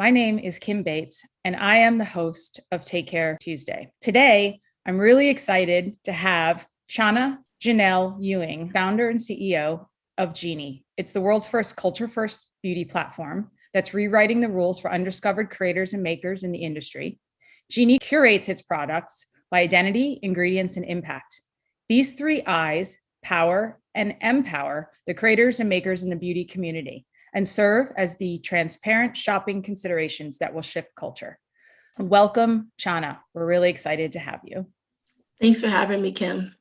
My name is Kim Bates, and I am the host of Take Care Tuesday. Today, I'm really excited to have Chana Ginelle Ewing, founder and CEO of GEENIE. It's the world's first culture-first beauty platform that's rewriting the rules for undiscovered creators and makers in the industry. GEENIE curates its products by identity, ingredients, and impact. These three I's power and empower the creators and makers in the beauty community and serve as the transparent shopping considerations that will shift culture. Welcome, Chana. We're really excited to have you. Thanks for having me, Kim.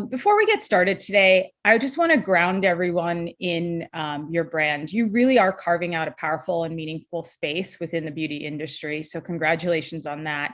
Before we get started today, I just want to ground everyone in your brand. You really are carving out a powerful and meaningful space within the beauty industry. So congratulations on that.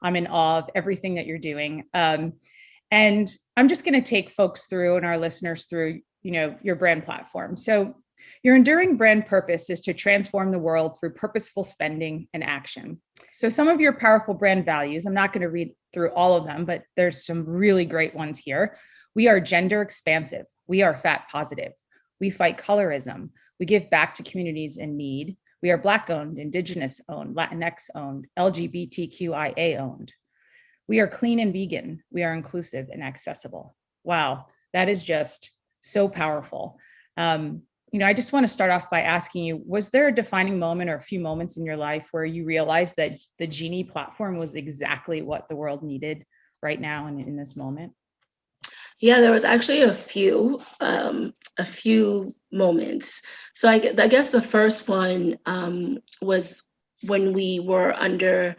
I'm in awe of everything that you're doing. And I'm just going to take folks through and our listeners through, your brand platform. So your enduring brand purpose is to transform the world through purposeful spending and action. So some of your powerful brand values, I'm not going to read through all of them, but there's some really great ones here. We are gender expansive. We are fat positive. We fight colorism. We give back to communities in need. We are Black owned, Indigenous owned, Latinx owned, LGBTQIA owned. We are clean and vegan. We are inclusive and accessible. Wow, that is just so powerful. I just want to start off by asking you, was there a defining moment or a few moments in your life where you realized that the GEENIE platform was exactly what the world needed right now and in this moment? Yeah, there was actually a few moments. So I guess the first one was when we had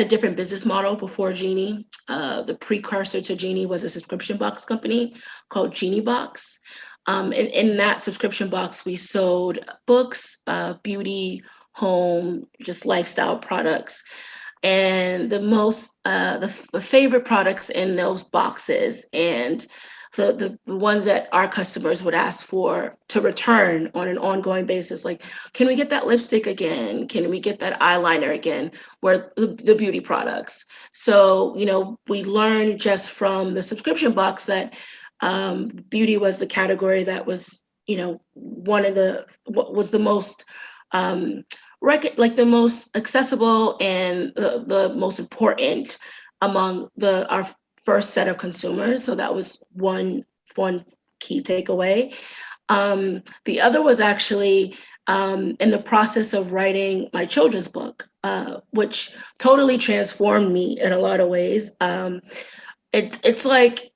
a different business model before GEENIE. The precursor to GEENIE was a subscription box company called GENIE Box. In that subscription box, we sold books, beauty, home, just lifestyle products. And the favorite products in those boxes and the ones that our customers would ask for to return on an ongoing basis, like, can we get that lipstick again? Can we get that eyeliner again? Were the beauty products. So, we learned just from the subscription box that beauty was the category that was, what was the most the most accessible and the most important among our first set of consumers. So that was one key takeaway. The other was actually in the process of writing my children's book, which totally transformed me in a lot of ways. It's like,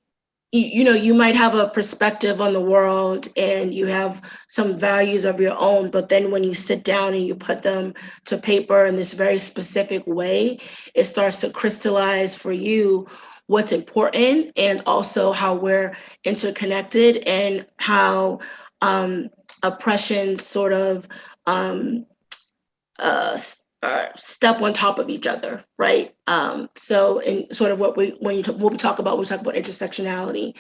you might have a perspective on the world and you have some values of your own, but then when you sit down and you put them to paper in this very specific way, it starts to crystallize for you what's important and also how we're interconnected and how oppressions sort of step on top of each other, right? So in sort of what we talk about intersectionality.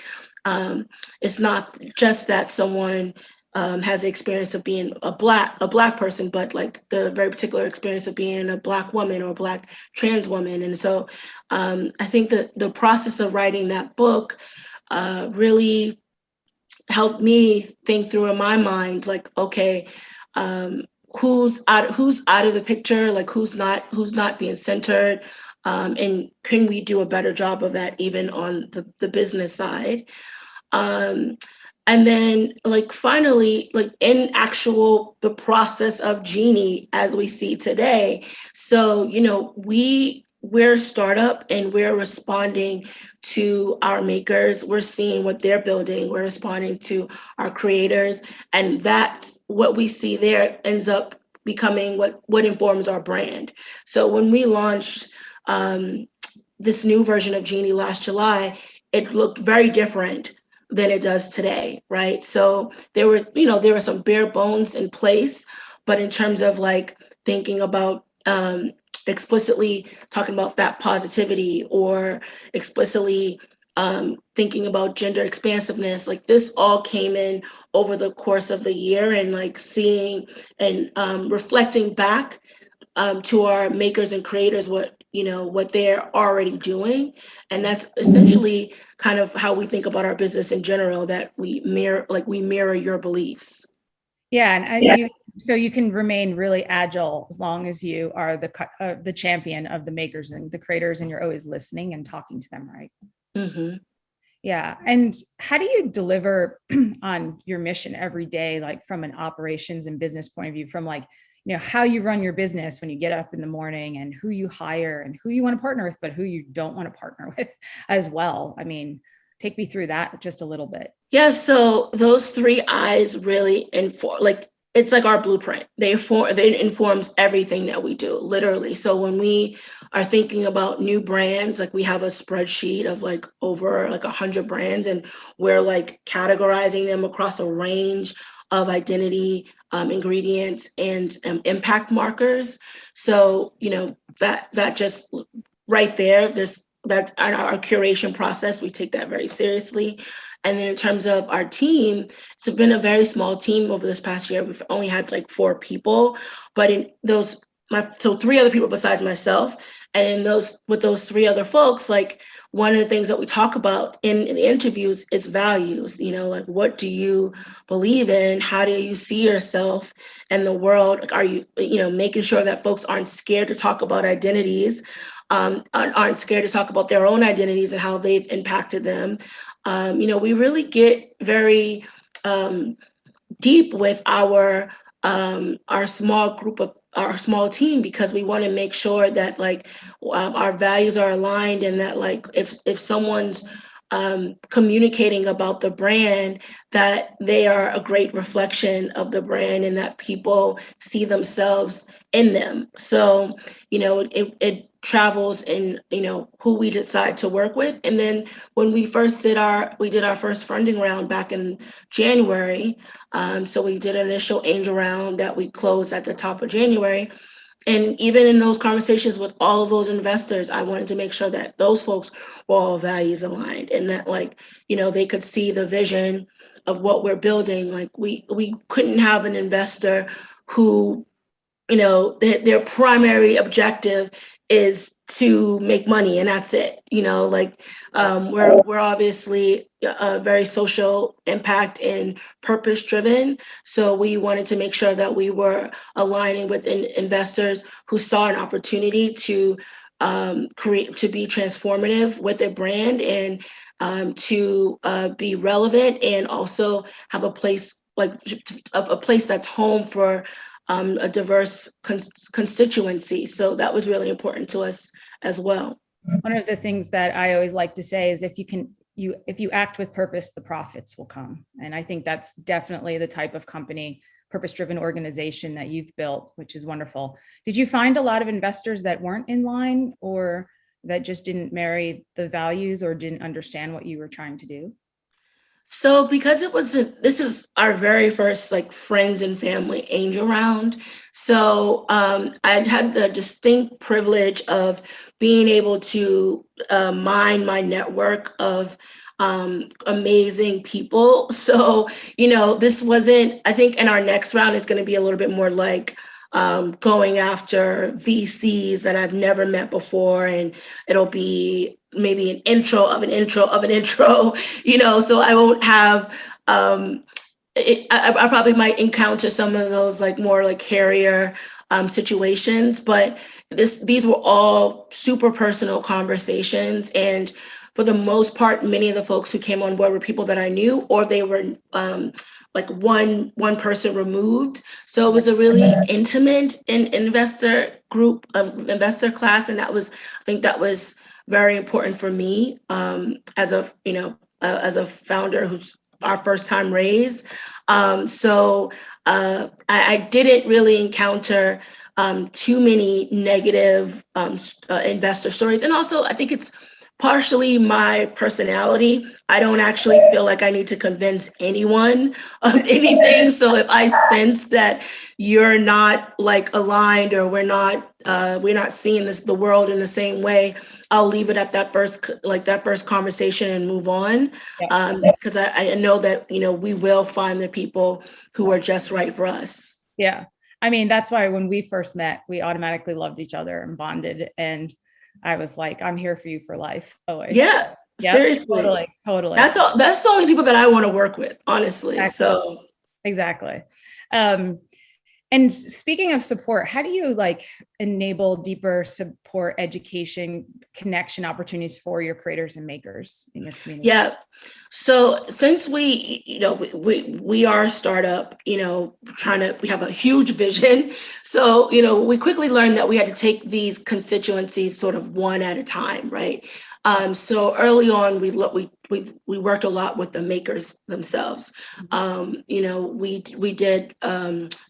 It's not just that someone has the experience of being a black person, but like the very particular experience of being a Black woman or a Black trans woman. And so I think that the process of writing that book really helped me think through in my mind, like, okay, who's out of the picture, like who's not being centered, and can we do a better job of that even on the business side. And then like finally, like in the process of GEENIE as we see today. So, we're a startup and we're responding to our makers. We're seeing what they're building. We're responding to our creators. And that's what we see there ends up becoming what informs our brand. So when we launched this new version of GEENIE last July, it looked very different than it does today, right? So there were some bare bones in place, but in terms of like thinking about explicitly talking about fat positivity or explicitly thinking about gender expansiveness, like this all came in over the course of the year, and like seeing and reflecting back to our makers and creators what they're already doing. And that's essentially kind of how we think about our business in general, that we mirror your beliefs. Yeah, and So you can remain really agile as long as you are the champion of the makers and the creators, and you're always listening and talking to them, right? Mm-hmm. Yeah. And how do you deliver on your mission every day, like from an operations and business point of view, from like, how you run your business when you get up in the morning and who you hire and who you want to partner with, but who you don't want to partner with as well? I mean, take me through that just a little bit. Yeah, so those three eyes really inform, like it's like our blueprint. They informs everything that we do, literally. So when we are thinking about new brands, like we have a spreadsheet of like over like 100 brands, and we're like categorizing them across a range of identity ingredients and impact markers. So that just right there, that's our curation process. We take that very seriously. And then in terms of our team, it's been a very small team over this past year. We've only had like 4 people, but in those, so 3 other people besides myself. And in with those 3 other folks, like one of the things that we talk about in the interviews is values, like what do you believe in? How do you see yourself in the world? Like, are you, making sure that folks aren't scared to talk about identities, aren't scared to talk about their own identities and how they've impacted them. We really get very deep with our small team, because we want to make sure that like our values are aligned, and that like if someone's communicating about the brand, that they are a great reflection of the brand and that people see themselves in them. So, it travels in, who we decide to work with. And then when we did our first funding round back in January. So we did an initial angel round that we closed at the top of January. And even in those conversations with all of those investors, I wanted to make sure that those folks were all values aligned, and that like, they could see the vision of what we're building. Like we couldn't have an investor who, their primary objective is to make money and that's it. Like we're obviously a very social impact and purpose driven. So we wanted to make sure that we were aligning with investors who saw an opportunity to to be transformative with their brand, and to be relevant, and also have a place like a place that's home for a diverse constituency. So that was really important to us as well. One of the things that I always like to say is if you act with purpose, the profits will come. And I think that's definitely the type of company, purpose-driven organization that you've built, which is wonderful. Did you find a lot of investors that weren't in line, or that just didn't marry the values, or didn't understand what you were trying to do? So because this is our very first like friends and family angel round. So I'd had the distinct privilege of being able to mine my network of amazing people. So, this wasn't, I think in our next round, it's going to be a little bit more like going after VCs that I've never met before. And it'll be maybe an intro of an intro of an intro, so I won't have, I probably might encounter some of those like more like carrier situations, but these were all super personal conversations. And for the most part, many of the folks who came on board were people that I knew, or they were like one person removed. So it was a really intimate investor group of investor class, and I think that was very important for me as a founder who's our first time raise. So I didn't really encounter too many negative investor stories. And also, I think it's partially my personality. I don't actually feel like I need to convince anyone of anything. So if I sense that you're not like aligned, or we're not seeing the world in the same way, I'll leave it at that first conversation and move on. Because I know that, we will find the people who are just right for us. Yeah. I mean, that's why when we first met, we automatically loved each other and bonded. And I was like, I'm here for you for life, always. Yeah, Yep, seriously. totally. That's the only people that I want to work with, honestly. Exactly. So Exactly. Um, And speaking of support, how do you like enable deeper support, education, connection opportunities for your creators and makers in your community? Yeah. So since we are a startup, we have a huge vision. So, we quickly learned that we had to take these constituencies sort of one at a time, right? So early on, we worked a lot with the makers themselves. We did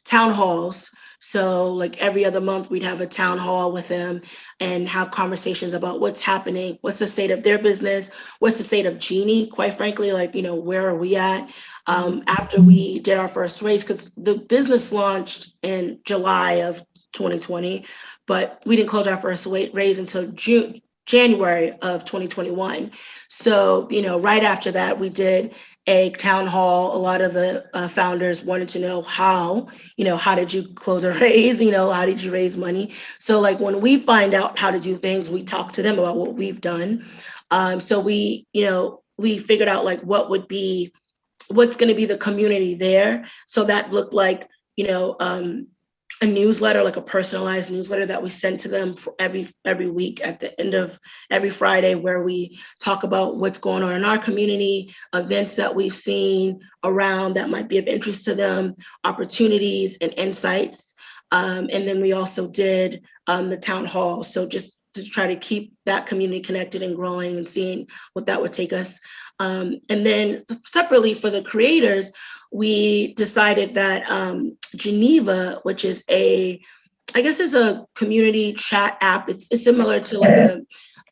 town halls. So like every other month, we'd have a town hall with them and have conversations about what's happening, what's the state of their business, what's the state of GEENIE, quite frankly, like, where are we at? After we did our first raise, because the business launched in July of 2020, but we didn't close our first raise until January of 2021. So, right after that, we did a town hall. A lot of the founders wanted to know how did you close a raise? How did you raise money? So like when we find out how to do things, we talk to them about what we've done. So we figured out like what's going to be the community there. So that looked like, a newsletter, like a personalized newsletter that we send to them for every week at the end of every Friday, where we talk about what's going on in our community, events that we've seen around that might be of interest to them, opportunities and insights. And then we also did the town hall. So just to try to keep that community connected and growing and seeing what that would take us. And then separately for the creators, we decided that Geneva, which is I guess is a community chat app. It's similar to like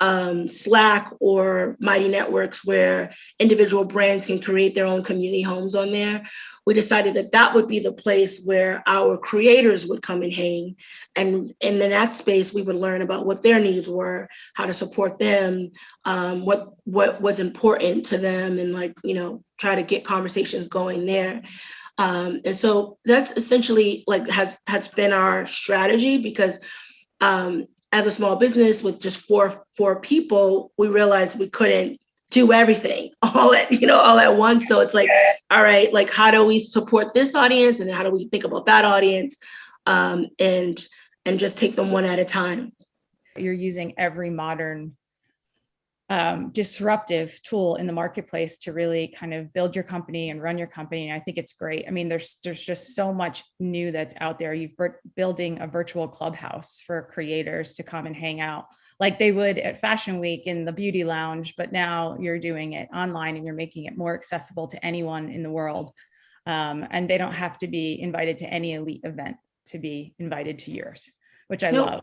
a Slack or Mighty Networks, where individual brands can create their own community homes on there. We decided that would be the place where our creators would come and hang. And in that space, we would learn about what their needs were, how to support them, what was important to them, and try to get conversations going there. And so that's essentially has been our strategy, because as a small business with just four people, we realized we couldn't do everything all at once. So it's like, all right, like how do we support this audience, and how do we think about that audience, and just take them one at a time. You're using every modern disruptive tool in the marketplace to really kind of build your company and run your company. And I think it's great. I mean, there's just so much new that's out there. You've building a virtual clubhouse for creators to come and hang out like they would at Fashion Week in the beauty lounge, but now you're doing it online and you're making it more accessible to anyone in the world. And they don't have to be invited to any elite event to be invited to yours, which I love.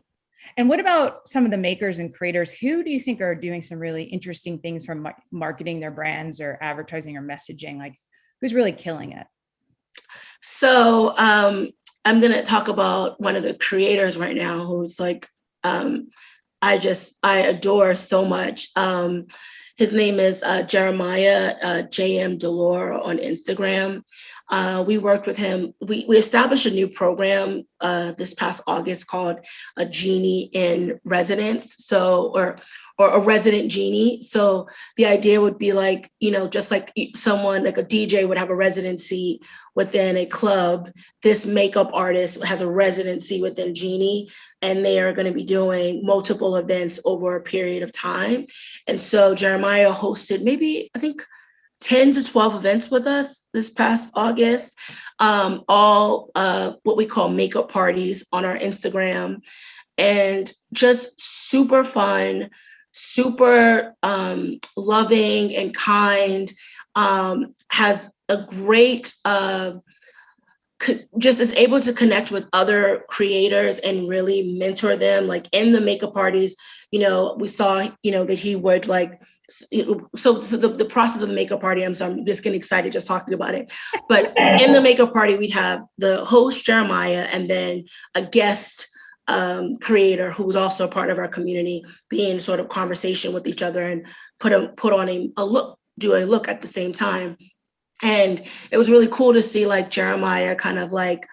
And what about some of the makers and creators? Who do you think are doing some really interesting things from marketing their brands or advertising or messaging? Like, who's really killing it? So I'm going to talk about one of the creators right now who's like, I adore so much. His name is Jeremiah JM Delore on Instagram. We worked with him. We established a new program this past August called a GEENIE in Residence. So, or a resident GENIE. So the idea would be like, just like someone like a DJ would have a residency within a club, this makeup artist has a residency within GENIE, and they are going to be doing multiple events over a period of time. And so Jeremiah hosted maybe, I think, 10 to 12 events with us this past August, all what we call makeup parties on our Instagram, and just super fun, super loving and kind, has a great, just is able to connect with other creators and really mentor them. Like in the makeup parties, we saw, that he would like, so the process of the makeup party, I'm just getting excited just talking about it. But in the makeup party, we'd have the host, Jeremiah, and then a guest creator who was also a part of our community, be in sort of conversation with each other and put on a look at the same time. And it was really cool to see like Jeremiah kind of like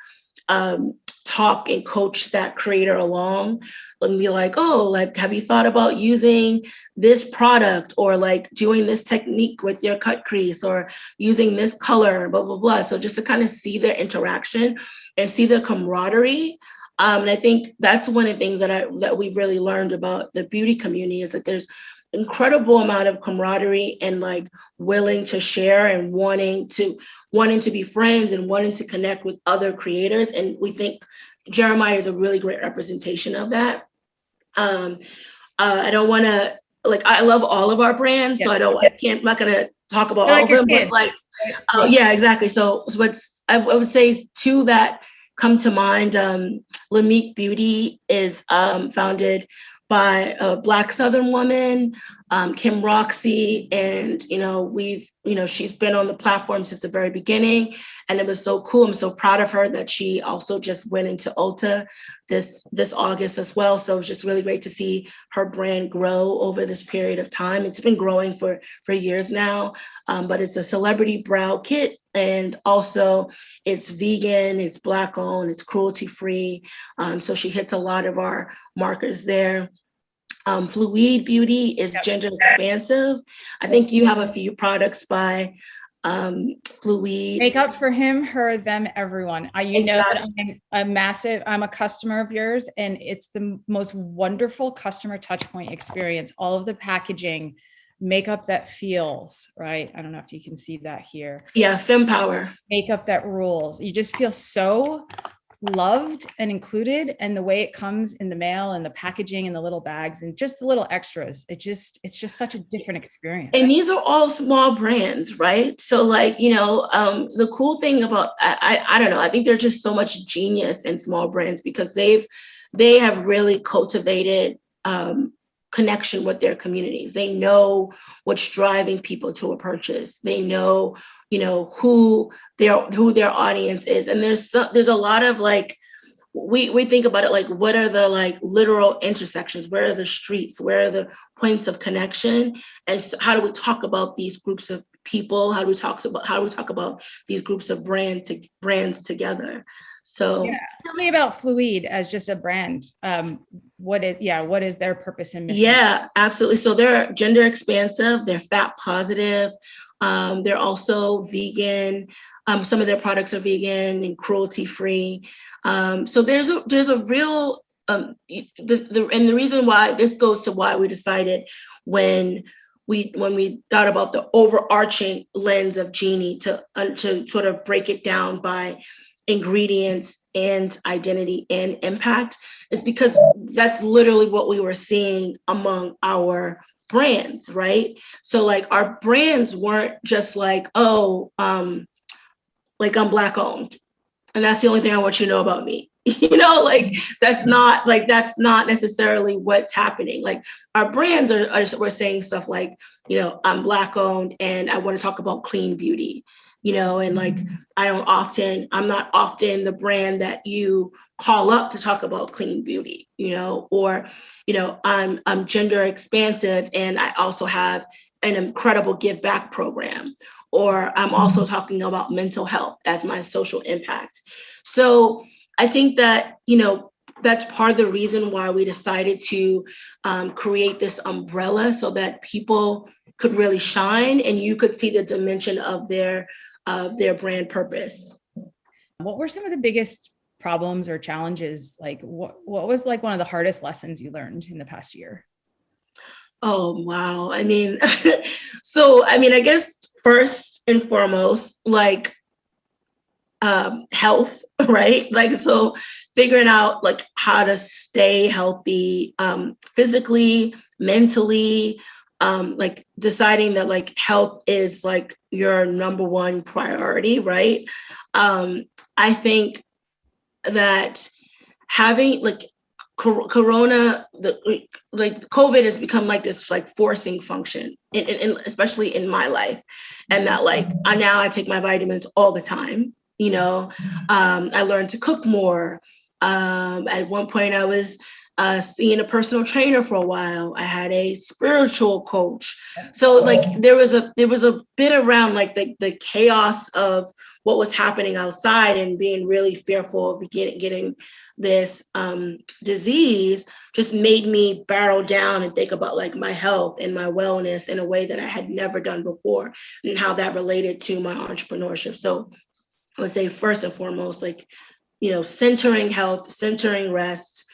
talk and coach that creator along and be like, oh, like, have you thought about using this product or like doing this technique with your cut crease or using this color, blah, blah, blah. So just to kind of see their interaction and see their camaraderie. And I think that's one of the things that we've really learned about the beauty community is that there's incredible amount of camaraderie and like willing to share and wanting to be friends and wanting to connect with other creators. And we think Jeremiah is a really great representation of that. I don't want to, like, I love all of our brands, so I'm not going to talk about all of them, but like, yeah, exactly. So I would say two that come to mind. Lamique Beauty is founded by a Black Southern woman, Kim Roxy, and she's been on the platform since the very beginning, and it was so cool. I'm so proud of her that she also just went into Ulta this August as well. So it's just really great to see her brand grow over this period of time. It's been growing for years now, but it's a celebrity brow kit. And also it's vegan, it's Black owned, it's cruelty free. So she hits a lot of our markers there. Fluid Beauty is gender expansive. I think you have a few products by Fluid. Makeup for him, her, them, everyone. Know that I'm a customer of yours, and it's the most wonderful customer touch point experience. All of the packaging, makeup that feels right. I don't know if you can see that here. Yeah, Femme Power. Makeup that rules. You just feel so loved and included, and the way it comes in the mail and the packaging and the little bags and just the little extras, it's just such a different experience. And these are all small brands, right? So like, the cool thing about, I don't know, I think there's just so much genius in small brands because they have really cultivated connection with their communities. They know what's driving people to a purchase. They know, who their audience is. And there's a lot of like, we think about it like, what are the like literal intersections? Where are the streets? Where are the points of connection? And so how do we talk about these groups of people? How do we talk about these groups of brands together? So tell me about Fluid as just a brand. What is their purpose and mission? Yeah, absolutely. So they're gender expansive, they're fat positive, they're also vegan. Some of their products are vegan and cruelty free. So there's a real and the reason why this goes to why we decided when we thought about the overarching lens of GEENIE to sort of break it down by ingredients and identity and impact is because that's literally what we were seeing among our brands, right? So like our brands weren't just like, oh, like I'm Black owned, and that's the only thing I want you to know about me. Like that's not necessarily what's happening. Like our brands we're saying stuff like, I'm Black owned and I want to talk about clean beauty. And like, I'm not often the brand that you call up to talk about clean beauty, or, I'm gender expansive and I also have an incredible give back program, or I'm also talking about mental health as my social impact. So I think that, that's part of the reason why we decided to create this umbrella so that people could really shine and you could see the dimension of their brand purpose. What were some of the biggest problems or challenges? Like what was like one of the hardest lessons you learned in the past year? Oh, wow. I mean, I guess first and foremost, like health, right? Like, so figuring out like how to stay healthy, physically, mentally, like deciding that like health is like your number one priority, right? I think that having like Corona, COVID has become like this like forcing function, especially in my life, and that like I take my vitamins all the time. I learned to cook more. At one point, I was seeing a personal trainer for a while. I had a spiritual coach. So like there was a bit around like the chaos of what was happening outside and being really fearful of getting this disease just made me barrel down and think about like my health and my wellness in a way that I had never done before, and how that related to my entrepreneurship. So I would say first and foremost, like, centering health, centering rest,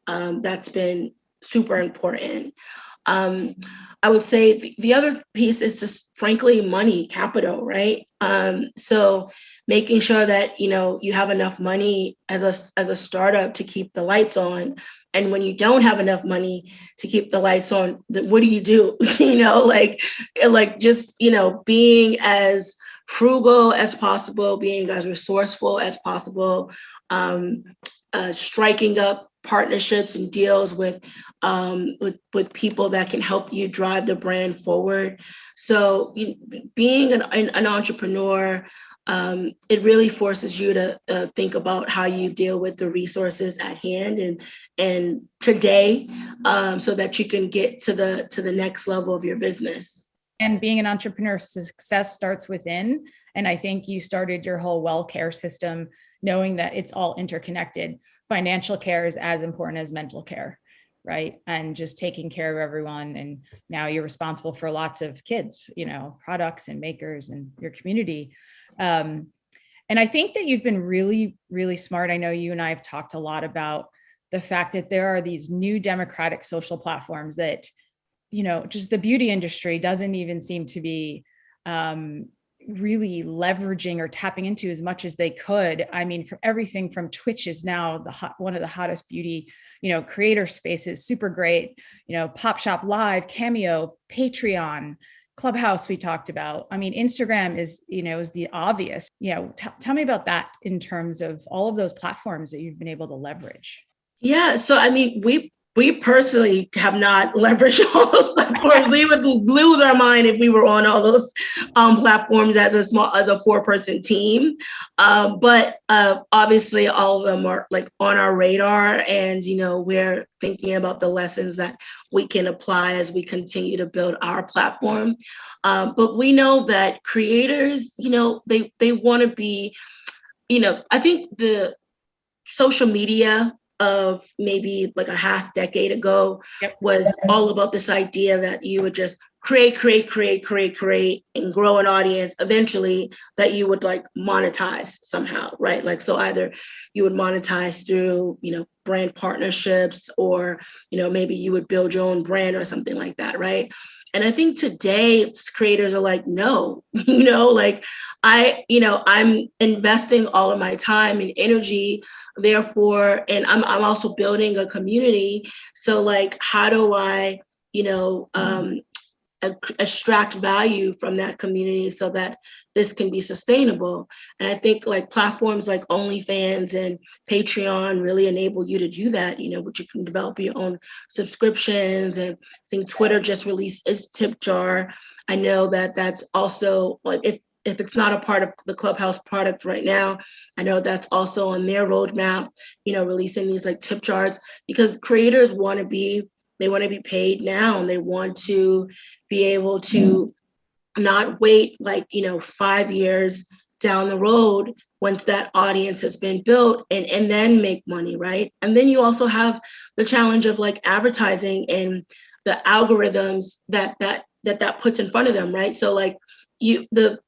that's been super important. I would say the other piece is just frankly money, capital, right? So making sure that you have enough money as a startup to keep the lights on, and when you don't have enough money to keep the lights on, then what do you do? Like just being as frugal as possible, being as resourceful as possible, striking up partnerships and deals with people that can help you drive the brand forward. So being an entrepreneur, it really forces you to think about how you deal with the resources at hand and today, so that you can get to the next level of your business. And being an entrepreneur, success starts within. And I think you started your whole well care system knowing that it's all interconnected. Financial care is as important as mental care, right? And just taking care of everyone. And now you're responsible for lots of kids, products and makers and your community. And I think that you've been really, really smart. I know you and I have talked a lot about the fact that there are these new democratic social platforms that, just the beauty industry doesn't even seem to be really leveraging or tapping into as much as they could. I mean, for everything from Twitch is now one of the hottest beauty, creator spaces, super great, Pop Shop Live, Cameo, Patreon, Clubhouse we talked about. I mean, Instagram is the obvious. Tell me about that in terms of all of those platforms that you've been able to leverage. Yeah, so I mean, we personally have not leveraged all those platforms. We would lose our mind if we were on all those platforms as a 4-person team. But obviously, all of them are like on our radar, and we're thinking about the lessons that we can apply as we continue to build our platform. But we know that creators, they want to be, I think the social media of maybe like a half decade ago was all about this idea that you would just create, and grow an audience eventually that you would like monetize somehow, right? Like, so either you would monetize through, brand partnerships, or, maybe you would build your own brand or something like that, right? And I think today creators are like, no, I'm investing all of my time and energy, therefore, and I'm also building a community. So like, how do I, extract value from that community so that this can be sustainable? And I think like platforms like OnlyFans and Patreon really enable you to do that, but you can develop your own subscriptions. And I think Twitter just released its tip jar. I know that that's also like, if it's not a part of the Clubhouse product right now, I know that's also on their roadmap, releasing these like tip jars, because creators want to be paid now, and they want to be able to not wait like 5 years down the road once that audience has been built and then make money, right? And then you also have the challenge of like advertising and the algorithms that puts in front of them, right? So like the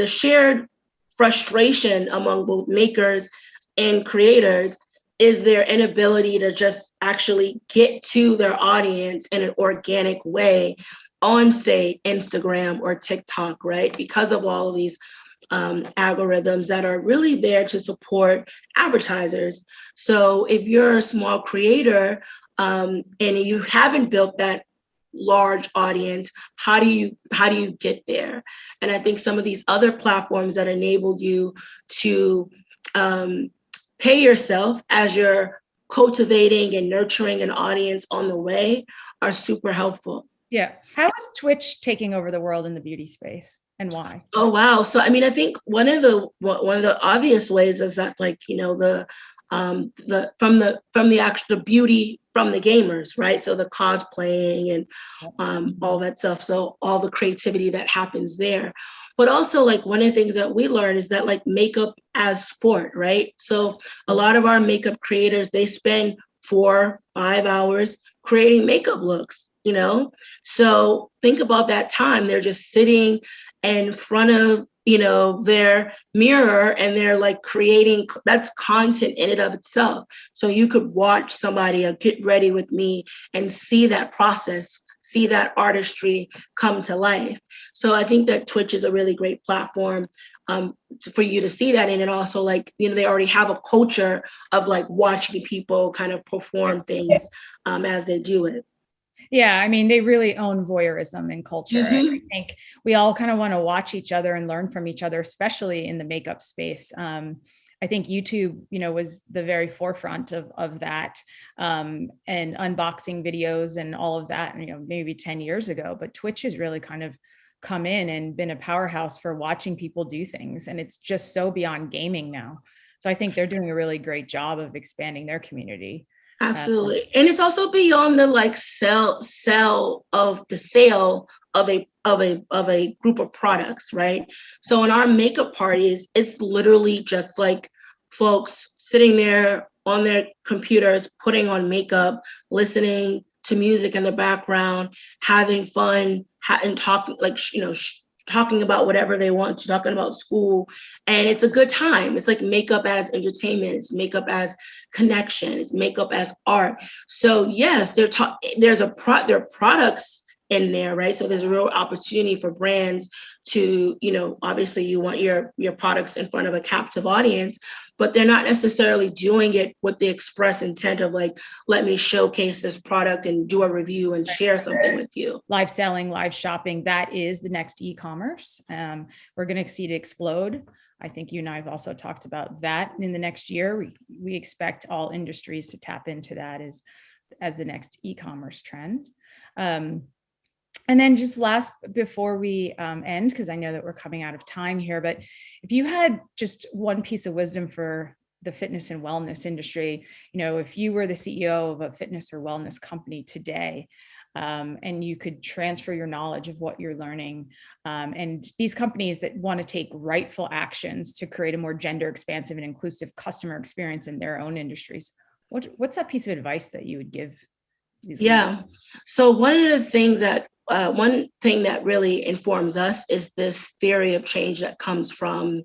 shared frustration among both makers and creators is their inability to just actually get to their audience in an organic way on, say, Instagram or TikTok, right? Because of all of these algorithms that are really there to support advertisers. So if you're a small creator and you haven't built that large audience, how do you get there? And I think some of these other platforms that enable you to pay yourself as you're cultivating and nurturing an audience on the way are super helpful. Yeah. How is Twitch taking over the world in the beauty space, and why? Oh, wow. So, I mean, I think one of the obvious ways is that, like, from the actual beauty from the gamers, right? So the cosplaying and all that stuff. So all the creativity that happens there. But also, like, one of the things that we learned is that, like, makeup as sport, right? So a lot of our makeup creators, they spend 4, 5 hours creating makeup looks, you know? So think about that time. They're just sitting in front of, you know, their mirror, and they're like creating, that's content in and of itself. So you could watch somebody Get Ready With Me and see that process, see that artistry come to life. So I think that Twitch is a really great platform for you to see that in. And also, like, you know, they already have a culture of like watching people kind of perform things as they do it. Yeah, I mean, they really own voyeurism in culture. And I think we all kind of want to watch each other and learn from each other, especially in the makeup space. I think YouTube, you know, was the very forefront of that, and unboxing videos and all of that, you know, maybe 10 years ago. But Twitch has really kind of come in and been a powerhouse for watching people do things. And it's just so beyond gaming now. So I think they're doing a really great job of expanding their community. Absolutely. And it's also beyond the like sell of the sale of a group of products, right? So in our makeup parties, it's literally just like folks sitting there on their computers, putting on makeup, listening to music in the background, having fun, and talking, like, you know, talking about whatever they want to, talking about school. And it's a good time. It's like makeup as entertainment, it's makeup as connection, it's makeup as art. So yes, there are products in there, right? So there's a real opportunity for brands to, you know, obviously you want your products in front of a captive audience, but they're not necessarily doing it with the express intent of like, let me showcase this product and do a review and share something with you. Live selling, live shopping, that is the next e-commerce. We're going to see it explode. I think you and I have also talked about that in the next year. We expect all industries to tap into that as the next e-commerce trend. And then just last, before we end, because I know that we're coming out of time here, but if you had just one piece of wisdom for the fitness and wellness industry, you know, if you were the CEO of a fitness or wellness company today, and you could transfer your knowledge of what you're learning, and these companies that want to take rightful actions to create a more gender expansive and inclusive customer experience in their own industries, what's that piece of advice that you would give these leaders? So one thing that really informs us is this theory of change that comes from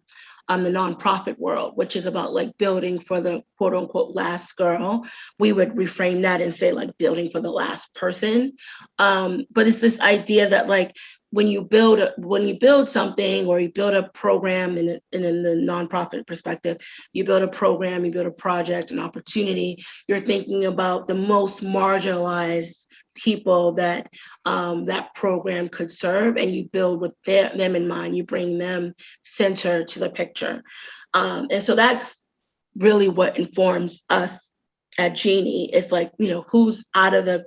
the nonprofit world, which is about like building for the quote unquote last girl. We would reframe that and say like building for the last person. But it's this idea that like when you build something, or you build a program in the nonprofit perspective, you build a program, you build a project, an opportunity, you're thinking about the most marginalized people that that program could serve, and you build with them in mind. You bring them center to the picture, and so that's really what informs us at GEENIE. It's like, you know, who's out of the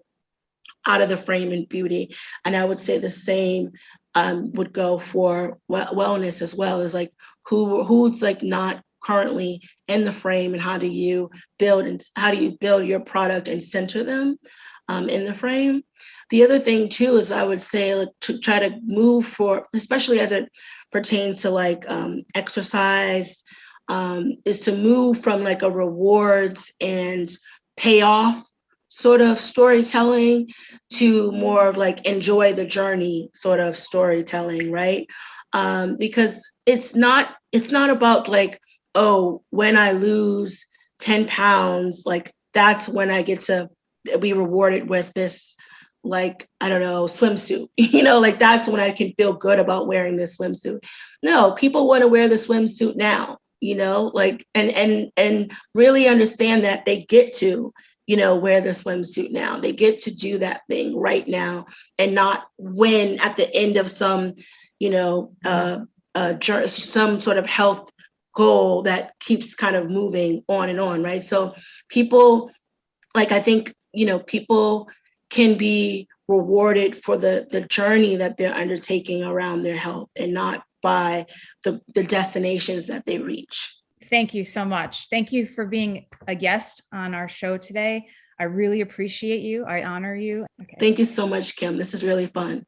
frame in beauty. And I would say the same would go for wellness as well. Is like who's like not currently in the frame, and how do you build your product and center them in the frame. The other thing too is I would say, like, to try to move for, especially as it pertains to like exercise, is to move from like a rewards and payoff sort of storytelling to more of like enjoy the journey sort of storytelling, right? Because it's not about like, oh, when I lose 10 pounds, like that's when I get to be rewarded with this, like, I don't know, swimsuit, you know, like that's when I can feel good about wearing this swimsuit. No, people want to wear the swimsuit now, you know, like, and really understand that they get to, you know, wear the swimsuit now. They get to do that thing right now, and not when at the end of some, you know, some sort of health goal that keeps kind of moving on and on, right? So people, like, I think, you know, people can be rewarded for the journey that they're undertaking around their health, and not by the destinations that they reach. Thank you so much. Thank you for being a guest on our show today. I really appreciate you. I honor you. Okay. Thank you so much, Kim. This is really fun.